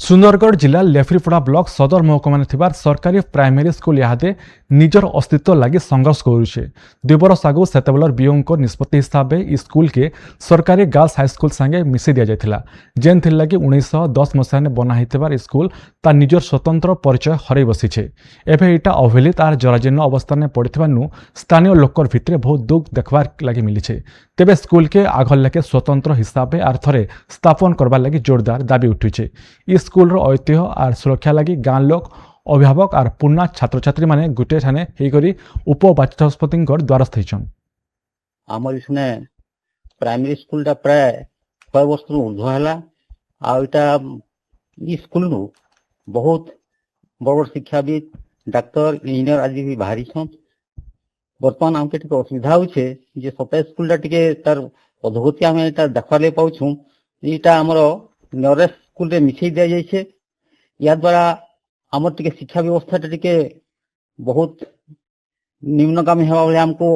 सुंदरगढ़ जिला लेफ्रीपड़ा ब्लॉक सदर महकुमा सरकारी प्राइमरी स्कूल इहादे निजर अस्तित्व लगी संघर्ष करुचे। 2 बरस आगु सेतेबेलर बीओं निष्पत्ति हिसाब से स्कूल के सरकारी गर्ल्स हाईस्कूल संगे मिसी दि जाइथिला, जेन थिर लगी 1910 मसीह बना होइथिबार स्कूल ता निजर स्वतंत्र परिचय हरई बसीछे। एबे एटा अवहेलित आर जराजीर्ण अवस्था में पड़िथिबानु स्थानीय लोकर भितरे बहुत दुख देखबार लगी मिलीछे। तेबे स्कूल के आघर लेके स्वतंत्र हिसाब से आर थरे स्थापन करबार लगी जोरदार दाबी उठुचे। स्कूल ऐतिह्य आर सुरक्षा लगी गाँ लोक अभिभावक आर पुन्ना छात्र छात्री माने गुटे ठाने हेकरी उपबाचस्पति द्वारस्थ होइछन। आमर इसने प्राइमरी स्कूल टा प्राय 6 वर्ष ऊर्ध्व है। आटा स्कूल नु बहुत बड़ शिक्षाविद डाक्तर इंजीनियर आदि भी बाहरी छन। बर्तमान आमके टिके असुविधा होछे जे सते स्कूल टा टिके तार अधोगति आमे एटा देखवाले पाउछु। एटा हमर नियरेस्ट स्कूल रे मिछै दिया जाइछे। या द्वारा आमर टिके शिक्षा व्यवस्था टा टिके बहुत निम्नगामी हेबा बले हमको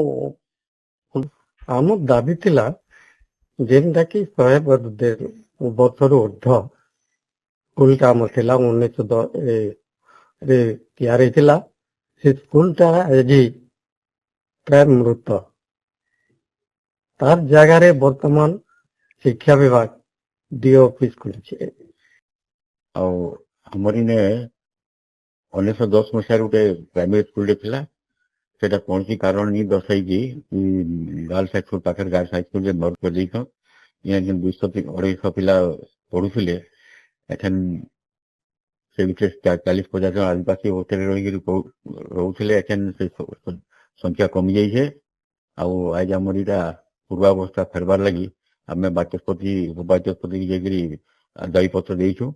आम दाबी थिला जेनटा कि 100 वर्षर ऊर्ध्व स्कूल टा आम थिला 1910 रे तैयार होइथिला। से स्कूल टा आज प्राय मृत। तार जगह रे वर्तमान शिक्षा विभाग डीओ ऑफिस खुलिछे। हमर इने 1910 मसीह गोटे प्राइमरी स्कूल थिला। सेटा कौन सी कारण नहीं दर्शाई कि गर्ल्स हाईस्कूल पाखे गर्ल्स हाईस्कूल मर्ज कर दी। यहाँ 200-250 पिला पढ़ुले एखन से 40-50 आदिवासी होटल रोले। एखन से संख्या कमी जाइए। आज आमर इटा पूर्वावस्था फेरबार लगी आम बाचस्पति उपबाचस्पति दायी पत्र देचु।